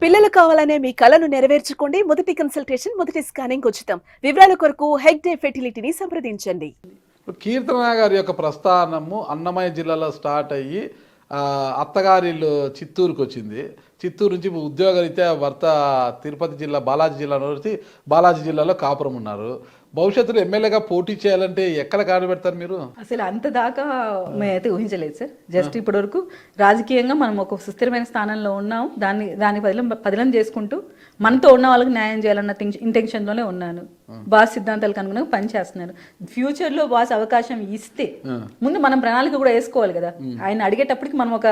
పిల్లలు కావాలనే మీ కలను నెరవేర్చుకోండి. మొదటి కన్సల్టేషన్, మొదటి స్కానింగ్ ఉచితం. వివరాల కొరకు హెగ్డే ఫెర్టిలిటీని సంప్రదించండి. కీర్తన గారి యొక్క ప్రస్థానము అన్నమయ్య జిల్లాలో స్టార్ట్ అయ్యి అత్తగారిల్లు చిత్తూరుకు వచ్చింది. చిత్తూరు నుంచి ఉద్యోగరీత్యా భర్త తిరుపతి జిల్లా బాలాజీ జిల్లాలో వచ్చి బాలాజీ జిల్లాలో కాపురం ఉన్నారు. భవిష్యత్తులో ఎమ్మెల్యేగా పోటీ చేయాలంటే ఎక్కడ కాడబెడతారు మీరు? అసలు అంత దాకా మేమైతే ఊహించలేదు సార్. జస్ట్ ఇప్పటి వరకు రాజకీయంగా మనం ఒక సుస్థిరమైన స్థానంలో ఉన్నాం. దాన్ని పదిలం చేసుకుంటూ మనతో ఉన్న వాళ్ళకి న్యాయం చేయాలన్న ఇంటెన్షన్లోనే ఉన్నాను. బాస్ సిద్ధాంతాలకు అనుగుణంగా పనిచేస్తున్నాను. ఫ్యూచర్లో బాస్ అవకాశం ఇస్తే ముందు మనం ప్రణాళిక కూడా వేసుకోవాలి కదా. ఆయన అడిగేటప్పటికి మనం ఒక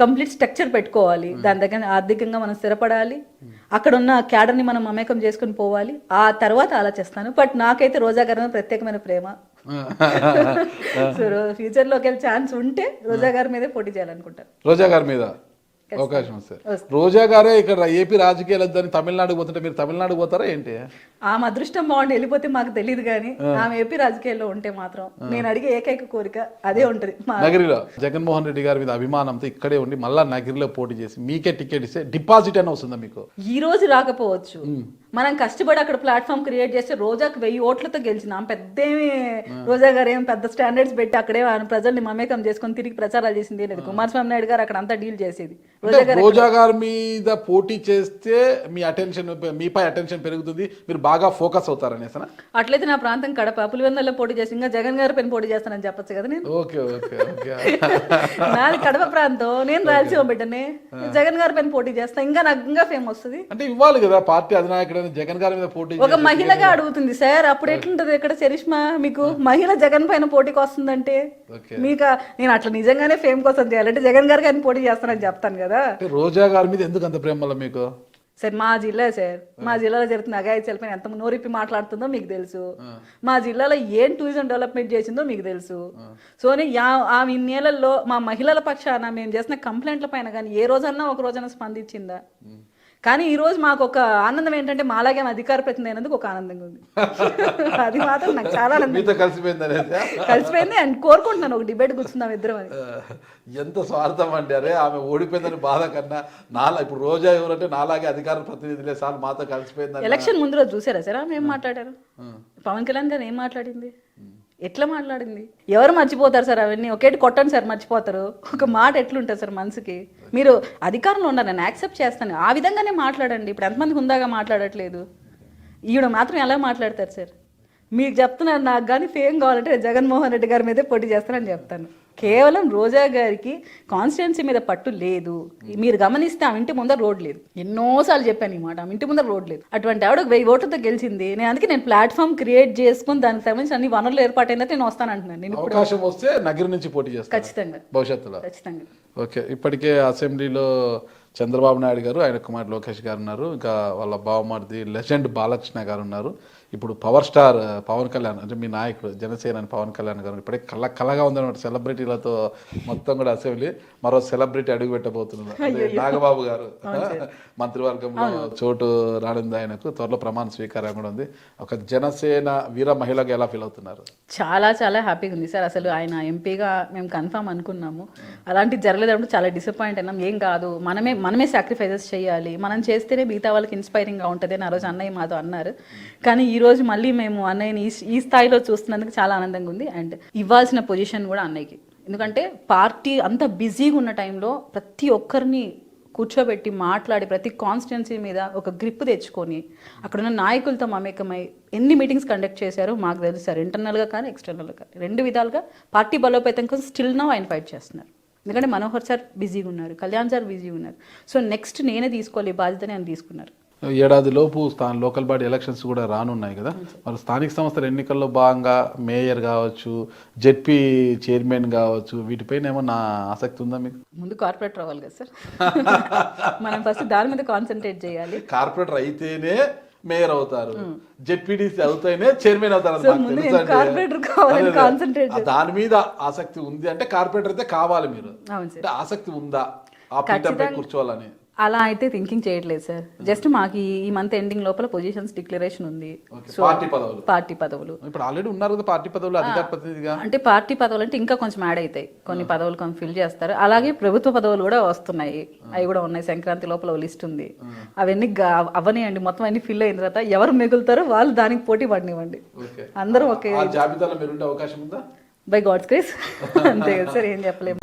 కంప్లీట్ స్ట్రక్చర్ పెట్టుకోవాలి. దాని దగ్గర ఆర్థికంగా మనం స్థిరపడాలి. అక్కడ ఉన్న క్యాడర్ని మనం మమేకం చేసుకుని పోవాలి. ఆ తర్వాత ఆలోచిస్తాను. బట్ నాకైతే రోజా గారి మీద ప్రత్యేకమైన ప్రేమ. సో ఫ్యూచర్లోకి వెళ్ళే ఛాన్స్ ఉంటే రోజా గారి మీదే పోటీ చేయాలనుకుంటాను. రోజా గారి మీద అవకాశం వస్తే రోజా గారే ఇక్కడ ఏపీ రాజకీయాలు వద్దని తమిళనాడుకు పోతుంటే మీరు తమిళనాడుకు పోతారా ఏంటి? ఆమె అదృష్టం బాగుండి వెళ్ళిపోతే మాకు తెలియదు, కానీ ఆమె ఏపీ రాజకీయాల్లో ఉంటే మాత్రం నేను అడిగే ఏకైక కోరిక అదే ఉంటది. నగరిలో జగన్మోహన్ రెడ్డి గారి మీద అభిమానంతో ఇక్కడే ఉండి మళ్ళా నగరిలో పోటీ చేసి మీకే టికెట్ ఇస్తే డిపాజిట్ అని వస్తుందా మీకు? ఈ రోజు రాకపోవచ్చు, మనం కష్టపడి అక్కడ ప్లాట్ఫామ్ క్రియేట్ చేస్తే రోజాకి 1000 ఓట్లతో గెలిచిన పెద్దేమి రోజా గారు ఏం పెద్ద స్టాండర్డ్స్ పెట్టి అక్కడే ప్రజల్ని మమేకం చేసుకుని తిరిగి ప్రచారాలు చేసింది లేదు. కుమారస్వామి నాయుడు గారు అక్కడ అంతా డీల్ చేసేది. రోజా గారి మీద పోటీ చేస్తే మీ అటెన్షన్ మీపై అటెన్షన్ పెరుగుతుంది, మీరు బాగా ఫోకస్ అవుతారనేసి. అట్లయితే నా ప్రాంతం కడప పులివెందులలో పోటీ చేసి ఇంకా జగన్ గారి పైన పోటీ చేస్తానని చెప్పచ్చు కదా నేను. Okay okay okay. నాది కడప ప్రాంతం, నేను రాయలసీమ బిడ్డనే. జగన్ గారి పైన పోటీ చేస్తా, ఇంకా నాకు ఇంకా ఫేమ్ వస్తుంది. అంటే ఇవ్వాలి కదా పార్టీ అధినాయకుడు జగన్ గారి మీద పోటీ. ఒక మహిళగా అడుగుతుంది సార్, అప్పుడు ఎట్లుంటది ఇక్కడ చరిష్మా? మీకు మహిళ జగన్ పైన పోటీకి వస్తుందంటే మీకు నేను అట్లా నిజంగానే ఫేమ్ కోసం చేయాలంటే జగన్ గారికి ఆయన పోటీ చేస్తానని చెప్తాను కదా. రోజా గారి మీద ఎందుకు అంత ప్రేమ వల్ల మీకు? సార్ మా జిల్లాలో జరుగుతున్న అగాయిత్యాల పైన ఎంత నోరిప్పి మాట్లాడుతుందో మీకు తెలుసు. మా జిల్లాలో ఏం టూరిజం డెవలప్మెంట్ చేసిందో మీకు తెలుసు. సో ఆమె ఇన్నేళ్లలో మా మహిళల పక్షాన మేము చేసిన కంప్లైంట్ల పైన కానీ ఏ రోజన్నా ఒక రోజన్నా స్పందించిందా? కానీ ఈ రోజు మాకు ఒక ఆనందం ఏంటంటే మాలాగే అధికార ప్రతినిధి అయినందుకు ఒక ఆనందంగా ఉంది. అది మాత్రం నాకు చాలా ఆనందం కలిసిపోయింది అండ్ కోరుకుంటున్నాను ఒక డిబేట్ కూర్చున్నాం ఇద్దరం అని. ఎంత స్వార్థం అంటే అరే ఆమె ఓడిపోయిందని బాధ కన్నా ఇప్పుడు రోజా ఎవరంటే నాలాగే అధికార ప్రతినిధులే సార్ మాతో కలిసిపోయింది. ఎలక్షన్ ముందు రోజు చూసారా సార్ ఆమె ఏం మాట్లాడారు? పవన్ కళ్యాణ్ గారు ఏం మాట్లాడింది, ఎట్లా మాట్లాడింది? ఎవరు మర్చిపోతారు సార్ అవన్నీ? ఒకేటి కొట్టండి సార్ మర్చిపోతారు. ఒక మాట ఎట్లుంటుంది సార్ మనసుకి? మీరు అధికారంలో ఉన్నారు, నేను యాక్సెప్ట్ చేస్తాను, ఆ విధంగానే మాట్లాడండి. ఇప్పుడు ఎంతమందికి ఉందాగా మాట్లాడట్లేదు, ఈవిడ మాత్రం ఎలా మాట్లాడతారు సార్? మీకు చెప్తున్నారు, నాకు కానీ ఫేమ్ కావాలంటే జగన్మోహన్ రెడ్డి గారి మీదే పోటీ చేస్తానని చెప్తాను. కేవలం రోజా గారికి కాన్స్టిట్యున్సీ మీద పట్టు లేదు. మీరు గమనిస్తే ఆమె ఇంటి ముందర రోడ్ లేదు. ఎన్నోసార్లు చెప్పాను ఈ మాట, ఆమె ఇంటి ముందర రోడ్ లేదు. అటువంటి ఆవిడ 1000 ఓట్లతో గెలిచింది. నేను ప్లాట్ఫామ్ క్రియేట్ చేసుకుని దానికి సంబంధించి అన్ని వనరులు ఏర్పాటైనా నేను వస్తానంటున్నాను. నేను అవకాశం వస్తే నగరం నుంచి పోటీ చేస్తాను ఖచ్చితంగా, భవిష్యత్తులో ఖచ్చితంగా. ఓకే. ఇప్పటికే అసెంబ్లీలో చంద్రబాబు నాయుడు గారు, ఆయన కుమార్ లోకేష్ గారు ఉన్నారు, ఇంకా వాళ్ళ బావమరిది లెజెండ్ బాలకృష్ణ గారు ఉన్నారు. ఇప్పుడు పవర్ స్టార్ పవన్ కళ్యాణ్ అంటే మీ నాయకుడు జనసేన పవన్ కళ్యాణ్ గారు ఇప్పుడే కళగా ఉందన్నమాట. సెలబ్రిటీలతో మొత్తం కూడా అసెంబ్లీ మరో సెలబ్రిటీ అడుగు పెట్టబోతున్నారు. నాగబాబు గారు మంత్రివర్గంలో చోటు రానుంది ఆయనకు. త్వరలో ప్రమాణ స్వీకారం కూడా ఉంది. ఒక జనసేన వీర మహిళగా ఎలా ఫీల్ అవుతున్నారు? చాలా చాలా హ్యాపీగా ఉంది సార్. అసలు ఆయన ఎంపీగా మేము కన్ఫామ్ అనుకున్నాము, అలాంటివి జరగలేదంటే చాలా డిసప్పాయింట్ అయినాం. ఏం కాదు, మనమే సాక్రిఫైజెస్ చేయాలి, మనం చేస్తేనే మిగతా వాళ్ళకి ఇన్స్పైరింగ్గా ఉంటుంది అని ఆ రోజు అన్నయ్య మాతో అన్నారు. కానీ ఈ రోజు మళ్ళీ మేము అన్నయ్యని ఈ స్థాయిలో చూస్తున్నందుకు చాలా ఆనందంగా ఉంది. అండ్ ఇవ్వాల్సిన పొజిషన్ కూడా అన్నయ్యకి. ఎందుకంటే పార్టీ అంత బిజీగా ఉన్న టైంలో ప్రతి ఒక్కరిని కూర్చోబెట్టి మాట్లాడి ప్రతి కాన్స్టిట్యున్సీ మీద ఒక గ్రిప్ తెచ్చుకొని అక్కడున్న నాయకులతో మమేకమై ఎన్ని మీటింగ్స్ కండక్ట్ చేశారో మాకు తెలుసు సార్. ఇంటర్నల్గా కానీ ఎక్స్టర్నల్గా కానీ 2 విధాలుగా పార్టీ బలోపేతం కోసం స్టిల్ నౌ ఆయన ఫైట్ చేస్తున్నారు. ఎందుకంటే మనోహర్ సార్ బిజీగా ఉన్నారు, కళ్యాణ్ సార్ బిజీగా ఉన్నారు. సో నెక్స్ట్ నేనే తీసుకోవాలి బాధ్యతని ఆయన తీసుకున్నారు. ఏడాది లోపు లోకల్ బాడీ ఎలక్షన్స్ కూడా రానున్నాయి కదా. మరి స్థానిక సంస్థల ఎన్నికల్లో భాగంగా మేయర్ కావచ్చు, జెడ్పీ చైర్మన్ కావచ్చు, వీటిపైన ఏమన్నా ఆసక్తి ఉందా మీకు? ముందు కార్పొరేటర్ అవ్వాలి కదా సార్. మనం ఫస్ట్ దాని మీద కాన్సన్ట్రేట్ చేయాలి. కార్పొరేటర్ అయితేనే మేయర్ అవుతారు, జెడ్పీడీసీ అవుతానే చైర్మన్ అవుతారు. దాని మీద ఆసక్తి ఉంది అంటే కార్పొరేటర్ అయితే కావాలి మీరు. అంటే ఆసక్తి ఉందా ఆ పీఠంపై కూర్చోవాలని? అలా అయితే థింకింగ్ చేయట్లేదు సార్. జస్ట్ మాకు ఈ మంత్ ఎండింగ్ లోపల పొజిషన్స్ డిక్లరేషన్ ఉంది. సో పార్టీ పదవులు పార్టీ పదవులు ఇప్పుడు ఆల్రెడీ ఉన్నారు కదా పార్టీ పదవులు అధికార ప్రతినిధిగా. అంటే పార్టీ పదవులు అంటే ఇంకా కొంచెం యాడ్ అవుతాయి, కొన్ని పదవులు కొంచెం ఫిల్ చేస్తారు. అలాగే ప్రభుత్వ పదవులు కూడా వస్తున్నాయి, అవి కూడా ఉన్నాయి. సంక్రాంతి లోపల లిస్ట్ ఉంది, అవన్నీ అవనియండి. మొత్తం అన్ని ఫిల్ అయిన తర్వాత ఎవరు మిగులుతారో వాళ్ళు దానికి పోటీ పడినివ్వండి. అందరూ ఒకే ఆ జాబితాలో మీరు ఉండే అవకాశం ఉందా? బై గాడ్స్ గ్రేస్ అంతే కదా సార్, ఏం చెప్పలేము.